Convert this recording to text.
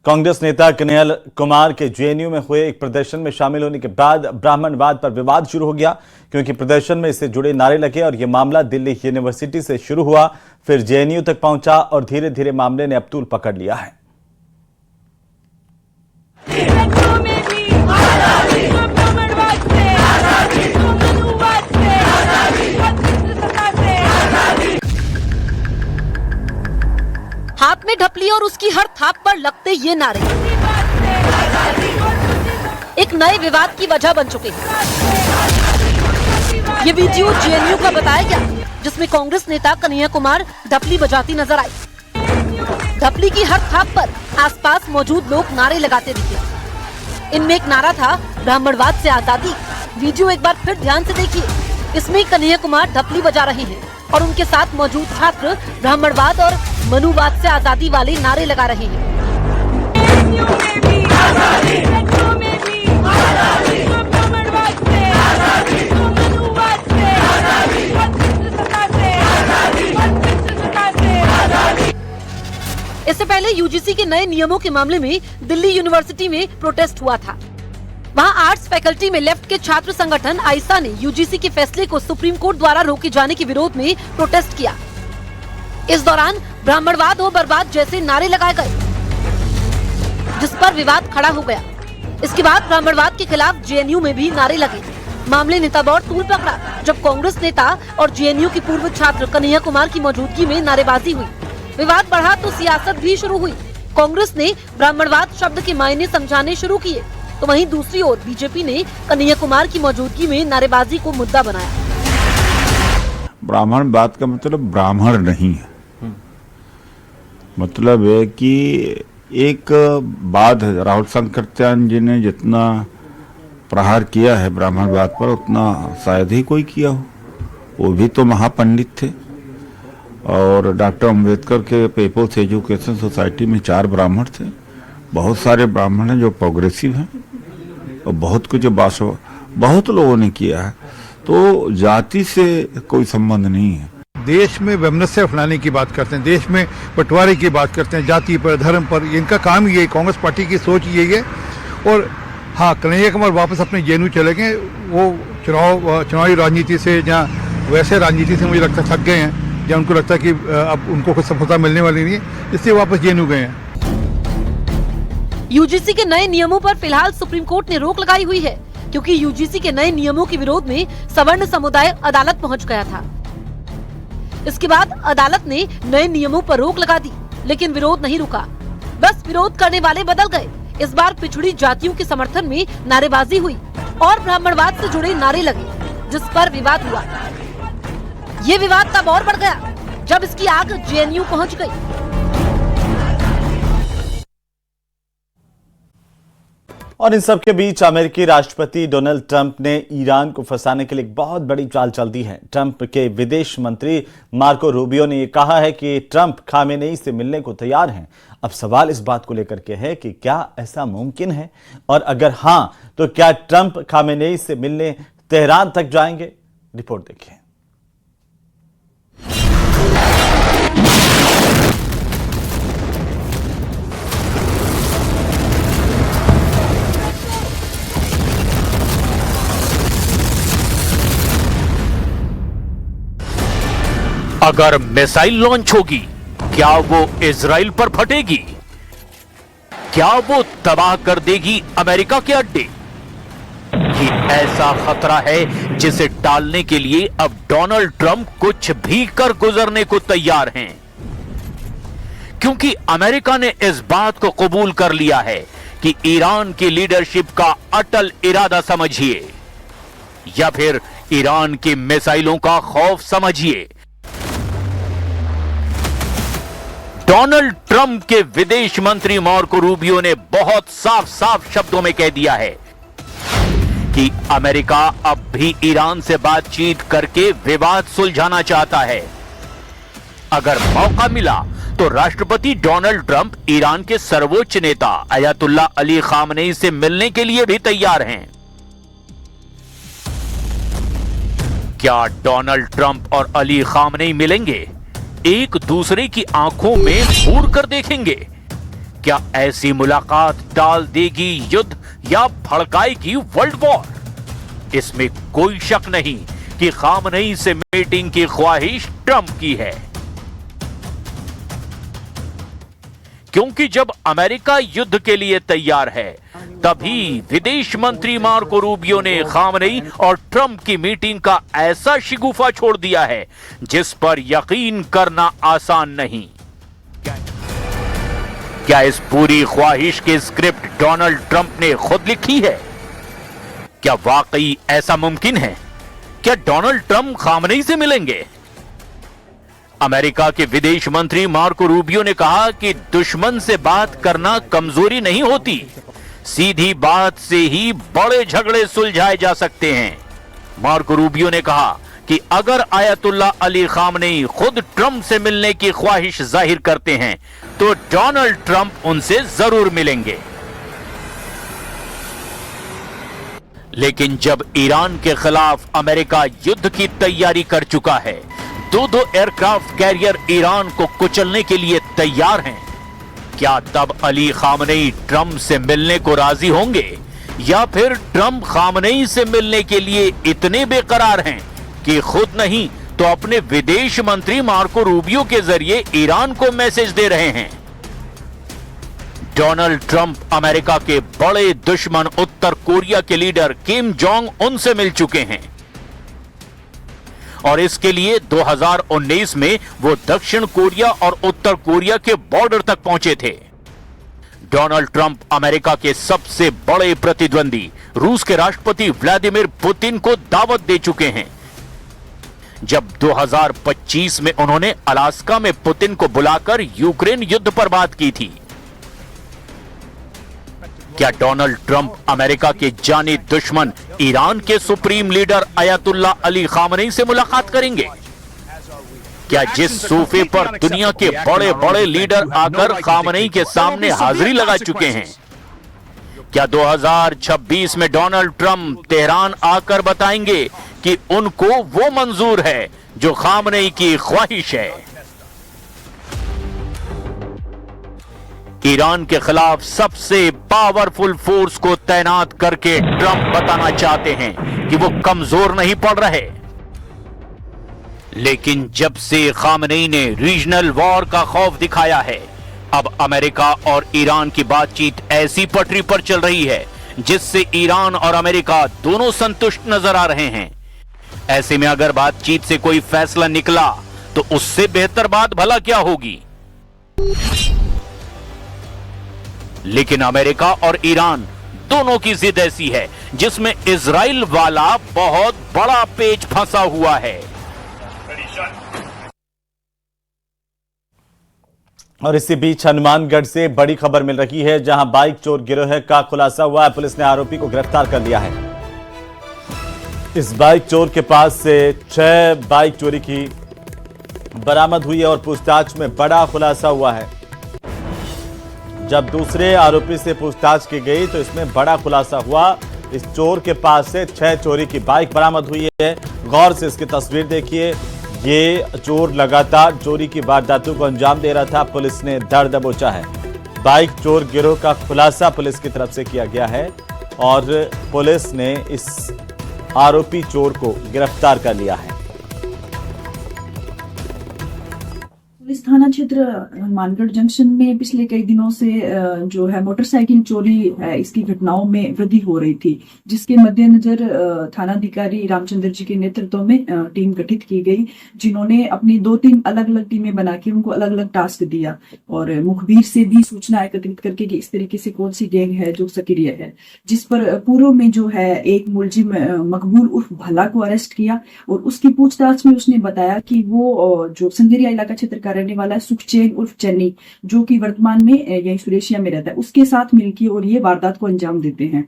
कांग्रेस नेता कन्हैया कुमार के जेएनयू में हुए एक प्रदर्शन में शामिल होने के बाद ब्राह्मणवाद पर विवाद शुरू हो गया, क्योंकि प्रदर्शन में इससे जुड़े नारे लगे और यह मामला दिल्ली यूनिवर्सिटी से शुरू हुआ, फिर जेएनयू तक पहुंचा और धीरे धीरे मामले ने अब तूल पकड़ लिया है। हाथ में ढपली और उसकी हर थाप पर लगते ये नारे एक नए विवाद की वजह बन चुके हैं। ये वीडियो जेएनयू का बताया गया, जिसमें कांग्रेस नेता कन्हैया कुमार ढपली बजाती नजर आई। ढपली की हर थाप पर आसपास मौजूद लोग नारे लगाते दिखे। इनमें एक नारा था ब्राह्मणवाद से आजादी। वीडियो एक बार फिर ध्यान से देखिए। इसमें कन्हैया कुमार ढपली बजा रहे हैं और उनके साथ मौजूद छात्र ब्राह्मणवाद और मनुवाद से आजादी वाले नारे लगा रहे हैं। इससे पहले यूजीसी के नए नियमों के मामले में दिल्ली यूनिवर्सिटी में प्रोटेस्ट हुआ था। वहां आर्ट्स फैकल्टी में लेफ्ट के छात्र संगठन आइसा ने यूजीसी के फैसले को सुप्रीम कोर्ट द्वारा रोके जाने के विरोध में प्रोटेस्ट किया। इस दौरान ब्राह्मणवाद हो बर्बाद जैसे नारे लगाए गए, जिस पर विवाद खड़ा हो गया। इसके बाद ब्राह्मणवाद के खिलाफ जेएनयू में भी नारे लगे। मामले ने तब और तूल पकड़ा जब कांग्रेस नेता और जेएनयू के पूर्व छात्र कन्हैया कुमार की मौजूदगी में नारेबाजी हुई। विवाद बढ़ा तो सियासत भी शुरू हुई। कांग्रेस ने ब्राह्मणवाद शब्द के मायने समझाने शुरू किए, तो वहीं दूसरी ओर बीजेपी ने कन्हैया कुमार की मौजूदगी में नारेबाजी को मुद्दा बनाया। ब्राह्मणवाद का मतलब ब्राह्मण नहीं है, मतलब है कि एक बात है, राहुल संकृत्यान जी ने जितना प्रहार किया है ब्राह्मणवाद पर उतना शायद ही कोई किया हो। वो भी तो महापंडित थे। और डॉक्टर अम्बेडकर के पीपल्स एजुकेशन सोसाइटी में 4 ब्राह्मण थे। बहुत सारे ब्राह्मण हैं जो प्रोग्रेसिव हैं और बहुत कुछ बहुत लोगों ने किया है। तो जाति से कोई संबंध नहीं है। देश में वैमनस्य फैलाने की बात करते हैं, देश में बंटवारे की बात करते हैं, जाति पर, धर्म पर। इनका काम ये, कांग्रेस पार्टी की सोच यही है। और हाँ, कन्हैया कुमार वापस अपने जेएनयू चले गए। वो चुनावी राजनीति से या वैसे राजनीति से मुझे लगता थक गए हैं, या उनको लगता है कि अब उनको कुछ सफलता मिलने वाली नहीं है, इसलिए वापस जेएनयू गए हैं। यूजीसी के नए नियमों पर फिलहाल सुप्रीम कोर्ट ने रोक लगाई हुई है, क्योंकि यूजीसी के नए नियमों के विरोध में सवर्ण समुदाय अदालत पहुंच गया था। इसके बाद अदालत ने नए नियमों पर रोक लगा दी, लेकिन विरोध नहीं रुका। बस विरोध करने वाले बदल गए। इस बार पिछड़ी जातियों के समर्थन में नारेबाजी हुई और ब्राह्मणवाद से जुड़े नारे लगे, जिस पर विवाद हुआ। ये विवाद तब और बढ़ गया जब इसकी आग जेएनयू पहुंच गई। और इन सब के बीच अमेरिकी राष्ट्रपति डोनाल्ड ट्रंप ने ईरान को फंसाने के लिए एक बहुत बड़ी चाल चल दी है। ट्रंप के विदेश मंत्री मार्को रूबियो ने यह कहा है कि ट्रंप खामेनेई से मिलने को तैयार हैं। अब सवाल इस बात को लेकर के है कि क्या ऐसा मुमकिन है, और अगर हां तो क्या ट्रंप खामेनेई से मिलने तेहरान तक जाएंगे? रिपोर्ट देखिए। अगर मिसाइल लॉन्च होगी, क्या वो इजराइल पर फटेगी? क्या वो तबाह कर देगी अमेरिका के अड्डे? ये ऐसा खतरा है जिसे टालने के लिए अब डोनाल्ड ट्रंप कुछ भी कर गुजरने को तैयार हैं, क्योंकि अमेरिका ने इस बात को कबूल कर लिया है कि ईरान की लीडरशिप का अटल इरादा समझिए या फिर ईरान की मिसाइलों का खौफ समझिए। डोनाल्ड ट्रंप के विदेश मंत्री मार्को रूबियो ने बहुत साफ साफ शब्दों में कह दिया है कि अमेरिका अब भी ईरान से बातचीत करके विवाद सुलझाना चाहता है। अगर मौका मिला तो राष्ट्रपति डोनाल्ड ट्रंप ईरान के सर्वोच्च नेता अयतुल्ला अली खामनेई से मिलने के लिए भी तैयार हैं। क्या डोनाल्ड ट्रंप और अली खामनेई मिलेंगे? एक दूसरे की आंखों में घूर कर देखेंगे? क्या ऐसी मुलाकात टाल देगी युद्ध या भड़काएगी वर्ल्ड वॉर? इसमें कोई शक नहीं कि खामनेई से मीटिंग की ख्वाहिश ट्रंप की है, क्योंकि जब अमेरिका युद्ध के लिए तैयार है तभी विदेश मंत्री मार्को रूबियो ने खामनेई और ट्रंप की मीटिंग का ऐसा शिगुफा छोड़ दिया है जिस पर यकीन करना आसान नहीं। क्या इस पूरी ख्वाहिश की स्क्रिप्ट डोनाल्ड ट्रंप ने खुद लिखी है? क्या वाकई ऐसा मुमकिन है? क्या डोनाल्ड ट्रंप खामनेई से मिलेंगे? अमेरिका के विदेश मंत्री मार्को रूबियो ने कहा कि दुश्मन से बात करना कमजोरी नहीं होती, सीधी बात से ही बड़े झगड़े सुलझाए जा सकते हैं। मार्को रूबियो ने कहा कि अगर आयतुल्लाह अली खामनेई खुद ट्रंप से मिलने की ख्वाहिश जाहिर करते हैं तो डोनाल्ड ट्रंप उनसे जरूर मिलेंगे। लेकिन जब ईरान के खिलाफ अमेरिका युद्ध की तैयारी कर चुका है, दो एयरक्राफ्ट कैरियर ईरान को कुचलने के लिए तैयार हैं, क्या तब अली खामनेई ट्रंप से मिलने को राजी होंगे या फिर ट्रंप खामनेई से मिलने के लिए इतने बेकरार हैं कि खुद नहीं तो अपने विदेश मंत्री मार्को रूबियो के जरिए ईरान को मैसेज दे रहे हैं? डोनाल्ड ट्रंप अमेरिका के बड़े दुश्मन उत्तर कोरिया के लीडर किम जोंग उन से मिल चुके हैं और इसके लिए 2019 में वो दक्षिण कोरिया और उत्तर कोरिया के बॉर्डर तक पहुंचे थे। डोनाल्ड ट्रंप अमेरिका के सबसे बड़े प्रतिद्वंदी रूस के राष्ट्रपति व्लादिमीर पुतिन को दावत दे चुके हैं। जब 2025 में उन्होंने अलास्का में पुतिन को बुलाकर यूक्रेन युद्ध पर बात की थी। क्या डोनाल्ड ट्रंप अमेरिका के जानी दुश्मन ईरान के supreme leader Ayatollah Ali Khamenei से मुलाकात करेंगे? क्या जिस सोफे पर दुनिया के बड़े बड़े लीडर आकर खामनेई के सामने हाजिरी लगा चुके हैं, क्या 2026 में डोनाल्ड ट्रंप तेहरान आकर बताएंगे कि उनको वो मंजूर है जो खामनेई की ख्वाहिश है? ईरान के खिलाफ सबसे पावरफुल फोर्स को तैनात करके ट्रंप बताना चाहते हैं कि वो कमजोर नहीं पड़ रहे। लेकिन जब से खामनेई ने रीजनल वॉर का खौफ दिखाया है, अब अमेरिका और ईरान की बातचीत ऐसी पटरी पर चल रही है जिससे ईरान और अमेरिका दोनों संतुष्ट नजर आ रहे हैं। ऐसे में अगर बातचीत से कोई फैसला निकला तो उससे बेहतर बात भला क्या होगी? लेकिन अमेरिका और ईरान दोनों की जिद ऐसी है जिसमें इजराइल वाला बहुत बड़ा पेच फंसा हुआ है। और इसी बीच हनुमानगढ़ से बड़ी खबर मिल रही है, जहां बाइक चोर गिरोह का खुलासा हुआ है। पुलिस ने आरोपी को गिरफ्तार कर लिया है। इस बाइक चोर के पास से 6 बाइक चोरी की बरामद हुई है और पूछताछ में बड़ा खुलासा हुआ है। जब दूसरे आरोपी से पूछताछ की गई तो इसमें बड़ा खुलासा हुआ। इस चोर के पास से 6 चोरी की बाइक बरामद हुई है। गौर से इसकी तस्वीर देखिए। ये चोर लगातार चोरी की वारदातों को अंजाम दे रहा था। पुलिस ने धर दबोचा है। बाइक चोर गिरोह का खुलासा पुलिस की तरफ से किया गया है और पुलिस ने इस आरोपी चोर को गिरफ्तार कर लिया है। पुलिस थाना क्षेत्र हनुमानगढ़ जंक्शन में पिछले कई दिनों से जो है मोटरसाइकिल चोरी है, इसकी घटनाओं में वृद्धि हो रही थी, जिसके मद्देनजर थानाधिकारी रामचंद्र जी के नेतृत्व में टीम गठित की गई, जिन्होंने अपनी 2-3 अलग अलग टीमें बना के उनको अलग अलग टास्क दिया और मुखबिर से भी सूचना एकत्रित करके कि इस तरीके से कौन सी गैंग है जो सक्रिय है, जिस पर पूर्व में जो है एक मुलजिम मकबूल उर्फ भला को अरेस्ट किया और उसकी पूछताछ में उसने बताया कि वो जो संगरिया इलाका क्षेत्र का रहने वाला है सुखचैन उर्फ चन्नी, जो कि वर्तमान में यही सुरेशिया में रहता है, उसके साथ मिलकर और ये वारदात को अंजाम देते हैं।